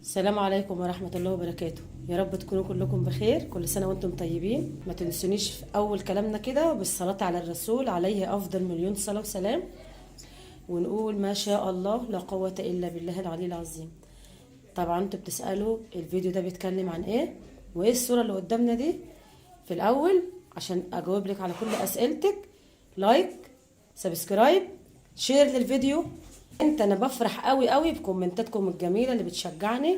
السلام عليكم ورحمة الله وبركاته. يا رب تكونوا كلكم بخير، كل سنة وانتم طيبين. ما تنسونيش في أول كلامنا كده بالصلاة على الرسول عليه أفضل مليون صلاة وسلام، ونقول ما شاء الله لا قوة إلا بالله العلي العظيم. طبعا انتوا بتسألوا الفيديو ده بيتكلم عن ايه وايه الصورة اللي قدامنا دي. في الأول عشان أجاوب لك على كل أسئلتك، لايك، سبسكرايب، شير للفيديو. انا بفرح قوي قوي بكومنتاتكم الجميله اللي بتشجعني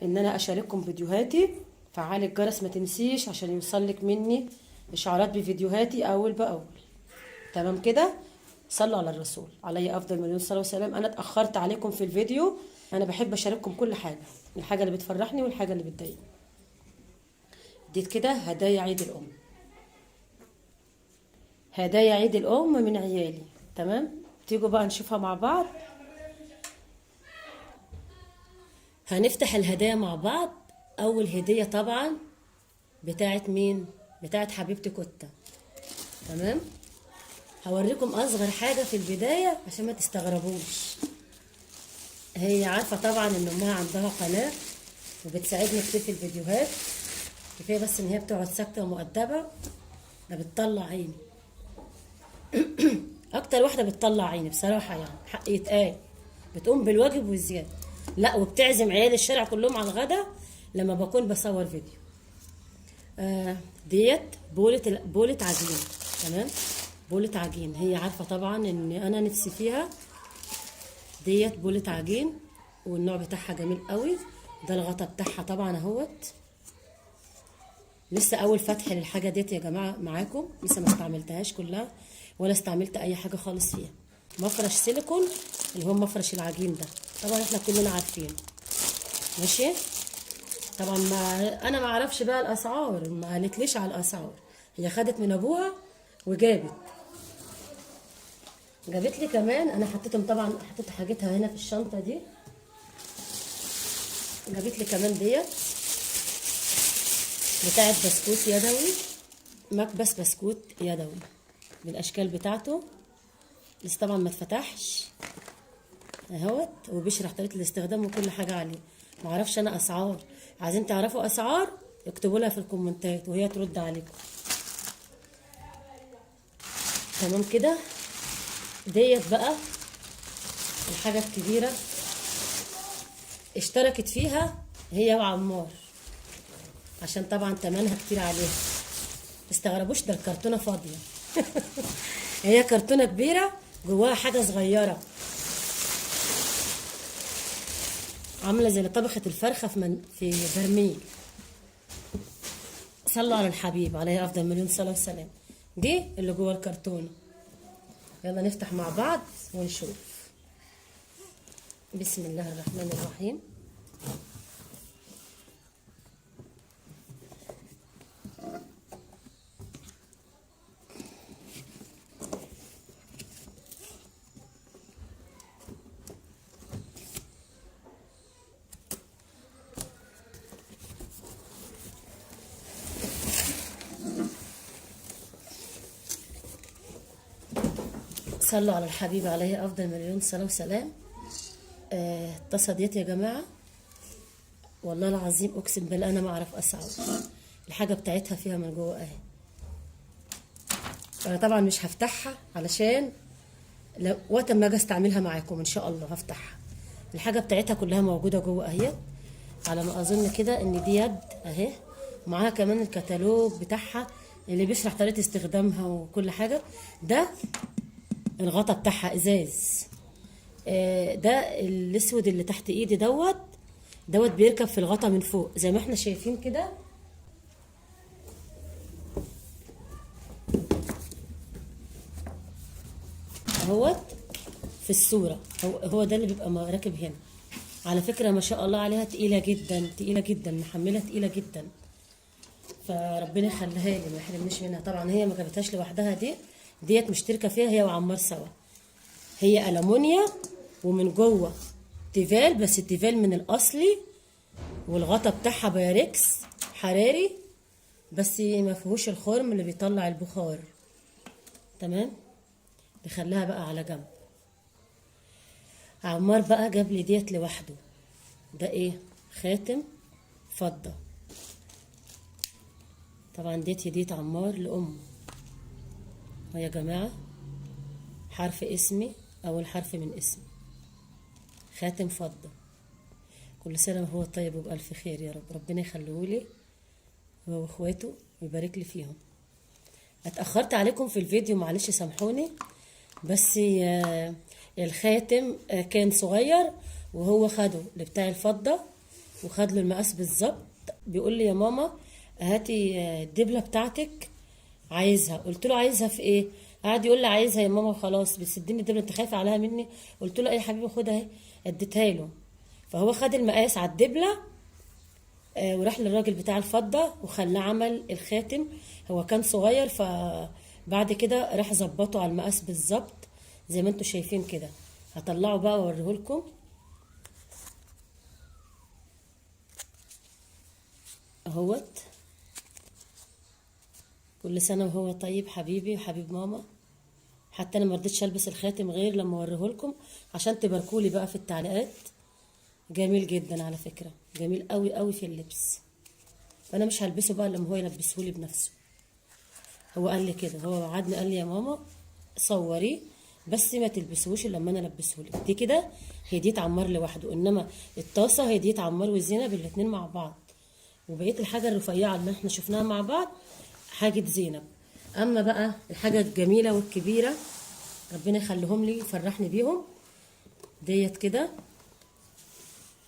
ان انا اشارككم فيديوهاتي. فعلي الجرس ما تنسيش عشان يوصلك مني اشعارات بفيديوهاتي اول باول. تمام كده؟ صلوا على الرسول عليه افضل مليون صلاه وسلام. انا اتاخرت عليكم في الفيديو، انا بحب اشارككم كل حاجه، الحاجه اللي بتفرحني والحاجه اللي بتضايقني. اديت كده هدايا عيد الام، هدايا عيد الام من عيالي. تمام، تيجوا بقى نشوفها مع بعض. هنفتح الهدايا مع بعض. اول هديه طبعا بتاعت مين؟ بتاعت حبيبتي كوتا. تمام، هوريكم اصغر حاجه في البدايه عشان ما تستغربوش. هي عارفه طبعا ان امها عندها قناه وبتساعدني كتير في الفيديوهات. كفايه بس ان هي بتقعد ساكته ومؤدبه، ده بتطلع عيني. اكتر واحده بتطلع عيني بصراحه، يعني حق يتقال، بتقوم بالواجب والزياده. لا، وبتعزم عيال الشارع كلهم على الغدا لما بكون بصور فيديو. ديت بولة عجين. تمام، بولة عجين. هي عارفه طبعا ان انا نفسي فيها. ديت بولة عجين والنوع بتاعها جميل قوي. ده الغطا بتاعها طبعا اهوت. لسه اول فتح للحاجه ديت يا جماعه معاكم، لسه ما استعملتهاش كلها ولا استعملت اي حاجه خالص فيها. مفرش سيليكون اللي هو مفرش العجين ده، طبعا احنا كلنا عارفين. ماشي، طبعا انا ما اعرفش بقى الاسعار، ما قالتليش على الاسعار. هي خدت من ابوها وجابت لي كمان. انا حطيتهم طبعا، حطيت حاجتها هنا في الشنطه دي. جابت لي كمان ديت بتاعت بسكوت يدوي، مكبس بسكوت يدوي بالاشكال بتاعته، لسه طبعا ما اتفتحش اهوت، وبيشرح طريقه الاستخدام وكل حاجه عليه. ما اعرفش انا اسعار، عايزين تعرفوا اسعار اكتبوا لها في الكومنتات وهي ترد عليكم. تمام كده. ديت بقى الحاجه الكبيره اشتركت فيها هي وعمار، عشان طبعا تمنها كتير عليها. متستغربوش، ده الكرتونه فاضيه. هي كرتونه كبيره جواها حاجه صغيره عامله زي طبخه الفرخه في برميل. صلوا على الحبيب عليه افضل مليون صلاه وسلام. دي اللي جوه الكرتونه. يلا نفتح مع بعض ونشوف. بسم الله الرحمن الرحيم. صلوا على الحبيب عليه افضل مليون صلاه وسلام. الطاسه ديت يا جماعه والله العظيم اقسم بالله انا ما اعرف اسعار. الحاجه بتاعتها فيها من جوه اهي. انا طبعا مش هفتحها علشان لو وقت ما اجي استعملها معاكم ان شاء الله هفتحها. الحاجه بتاعتها كلها موجوده جوه اهي، على ما اظن كده ان دي يد اهي. معاها كمان الكتالوج بتاعها اللي بيشرح طريقه استخدامها وكل حاجه. ده الغطا بتاعها ازاز. ده الاسود اللي تحت ايدي دوت بيركب في الغطا من فوق زي ما احنا شايفين كده اهوت في الصوره. هو ده اللي بيبقى راكب هنا. على فكره ما شاء الله عليها تقيله جدا، تقيله جدا، محمله تقيله جدا. فربنا يخليها لي ما يحرمنيش منها. طبعا هي ما جابتهاش لوحدها، ديت مشتركه فيها هي وعمار سوا. هي ألمونيا ومن جوه تيفال، بس التيفال من الاصلي، والغطا بتاعها بايركس حراري بس ما فيهوش الخرم اللي بيطلع البخار. تمام، نخليها بقى على جنب. عمار بقى جاب لي ديت لوحده. ده ايه؟ خاتم فضة. طبعا ديت هدية عمار لأمه. يا جماعة حرف اسمي، أول حرف من اسمي، خاتم فضة. كل سنة وهو طيب وبألف خير يا رب. ربنا يخليهولي هو واخواته ويبارك لي فيهم. اتأخرت عليكم في الفيديو، معلش سامحوني، بس الخاتم كان صغير وهو خده لبتاع الفضة وخد له المقاس بالظبط. بيقول لي يا ماما هاتي الدبلة بتاعتك عايزها. قلت له عايزها في ايه؟ قعد يقول لي عايزها يا ماما خلاص، بس اديني الدبلة، انت خايفة عليها مني؟ قلت له ايه يا حبيبي خدها اهي. اديتها له، فهو خد المقاس على الدبلة وراح للراجل بتاع الفضة وخلاه عمل الخاتم. هو كان صغير، فبعد كده راح ظبطه على المقاس بالظبط زي ما انتوا شايفين كده. هطلعه بقى واوريهولكم. اهوت. كل سنة وهو طيب حبيبي وحبيب ماما. حتى انا مرضتش البس الخاتم غير لما اوريهولكم عشان تباركولي بقى في التعليقات. جميل جدا على فكرة، جميل قوي قوي في اللبس. فانا مش هلبسه بقى لما هو يلبسهولي بنفسه. هو قال لي كده، هو وعدني قال لي يا ماما صوريه بس ما تلبسوش الا لما انا البسهولك. دي كده هديه عمار لوحده، انما الطاسه هديه عمار وزينب الاتنين مع بعض. وبقيه الحاجه الرفيعه اللي احنا شفناها مع بعض حاجه زينب. اما بقى الحاجه الجميله والكبيره ربنا يخليهم لي يفرحني بيهم، ديت كده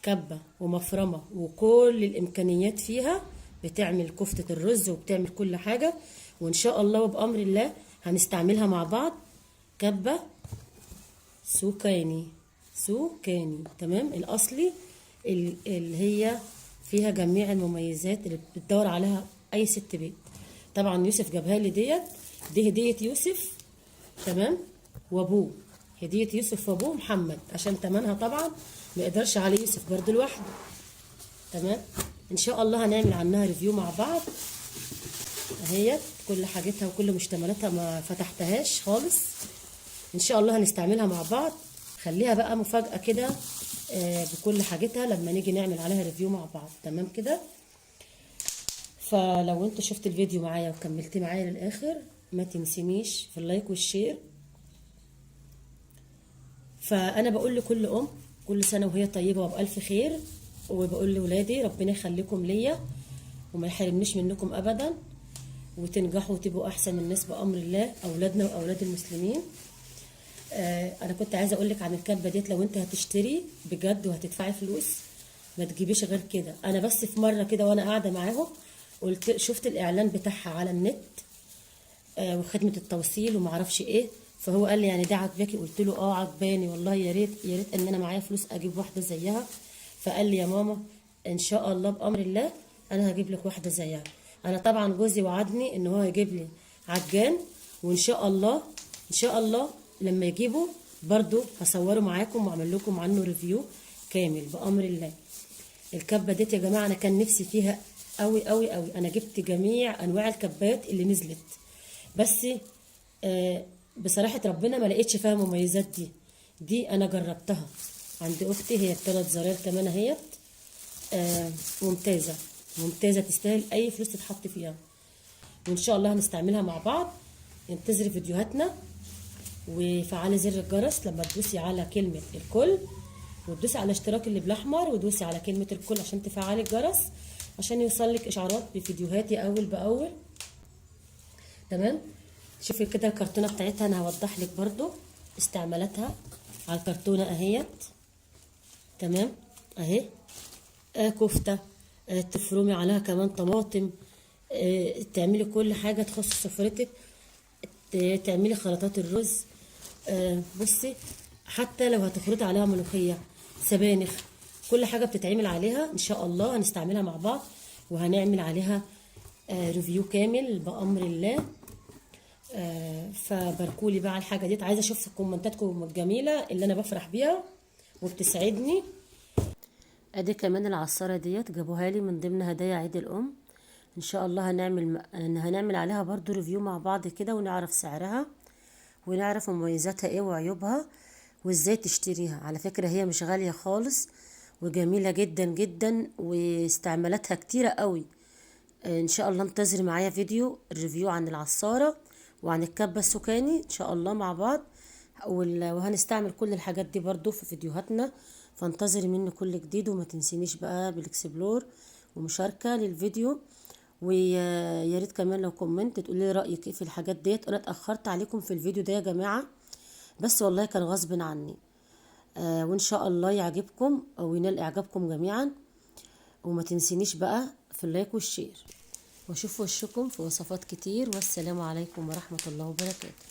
كبه ومفرمه وكل الامكانيات فيها، بتعمل كفته الرز وبتعمل كل حاجه. وان شاء الله وبامر الله هنستعملها مع بعض. كبه سوكاني، سوكاني تمام الاصلي، اللي هي فيها جميع المميزات اللي بتدور عليها اي ست بيت. طبعا يوسف جابها لي ديت، دي هديه يوسف تمام وابوه، هديه يوسف وابوه محمد، عشان تمنها طبعا ما يقدرش عليه يوسف برضه لوحده. تمام. ان شاء الله هنعمل عنها ريفيو مع بعض. اهيت كل حاجتها وكل مشتملاتها ما فتحتهاش خالص. ان شاء الله هنستعملها مع بعض. خليها بقى مفاجأة كده بكل حاجتها لما نيجي نعمل عليها ريفيو مع بعض. تمام كده. فلو انت شفت الفيديو معايا وكملت معايا للاخر ما تنسينيش في اللايك والشير. فانا بقول لكل ام كل سنه وهي طيبه وبالف خير، وبقول لولادي ربنا يخليكم ليا وما يحرمنيش منكم ابدا، وتنجحوا وتبقوا احسن الناس بامر الله، اولادنا واولاد المسلمين. انا كنت عايزه اقول لك عن الكبه ديت، لو انت هتشتري بجد وهتدفعي فلوس ما تجيبيش غير كده. انا بس في مره كده وانا قاعده معاهم قلت شفت الاعلان بتاعها على النت وخدمه التوصيل وما اعرفش ايه، فهو قال لي يعني دي عجباكي؟ قلت له اه عجباني والله، يا ريت يا ريت ان انا معايا فلوس اجيب واحده زيها. فقال لي يا ماما ان شاء الله بامر الله انا هجيب لك واحده زيها. انا طبعا جوزي وعدني ان هو هيجيب لي عجان، وان شاء الله ان شاء الله لما يجيبه برضو هصوره معاكم واعمل لكم عنه ريفيو كامل بامر الله. الكبه ديت يا جماعه انا كان نفسي فيها قوي قوي قوي. انا جبت جميع انواع الكبات اللي نزلت، بس بصراحه ربنا ما لقيتش فيها مميزات دي انا جربتها عند اختي، هي ب3 زراير كمان اهيت. ممتازه ممتازه تستاهل اي فلوس تتحط فيها. وان شاء الله هنستعملها مع بعض. انتظري فيديوهاتنا وفعلي زر الجرس لما تدوسي على كلمه الكل، وتدوسي على اشتراك اللي بالاحمر، ودوسي على كلمه الكل عشان تفعلي الجرس عشان يوصلك اشعارات بفيديوهاتي اول باول. تمام. شوفي كده الكرتونه بتاعتها، انا هوضح لك برضو استعمالاتها على الكرتونه اهيت. تمام اهي. كفته، تفرمي عليها كمان طماطم، تعملي كل حاجه تخص سفرتك، تعملي خلطات الرز. بصي حتى لو هتخلطي عليها ملوخيه، سبانخ، كل حاجه بتتعمل عليها. ان شاء الله هنستعملها مع بعض وهنعمل عليها ريفيو كامل بامر الله. فباركولي بقى على الحاجه ديت. عايزه اشوف كومنتاتكم الجميله اللي انا بفرح بيها وبتسعدني. ادي كمان العصاره ديت جابوها لي من ضمن هدايا عيد الام. ان شاء الله هنعمل عليها برضو ريفيو مع بعض كده، ونعرف سعرها ونعرف مميزاتها ايه وعيوبها وازاي تشتريها. على فكره هي مش غاليه خالص، وجميلة جدا جدا واستعمالاتها كتيرة قوي. ان شاء الله انتظري معايا فيديو الريفيو عن العصارة وعن الكبة السكاني ان شاء الله مع بعض. وهنستعمل كل الحاجات دي برضو في فيديوهاتنا، فانتظري مني كل جديد. وما تنسينيش بقى بالاكسبلور ومشاركة للفيديو. ويا ريت كمان لو كومنت تقولي لي رأيك ايه في الحاجات ديت. انا اتأخرت عليكم في الفيديو ده يا جماعة، بس والله كان غصب عني. وان شاء الله يعجبكم او ينال اعجابكم جميعا. وما تنسينيش بقى في اللايك والشير. واشوف وشكم في وصفات كتير، والسلام عليكم ورحمة الله وبركاته.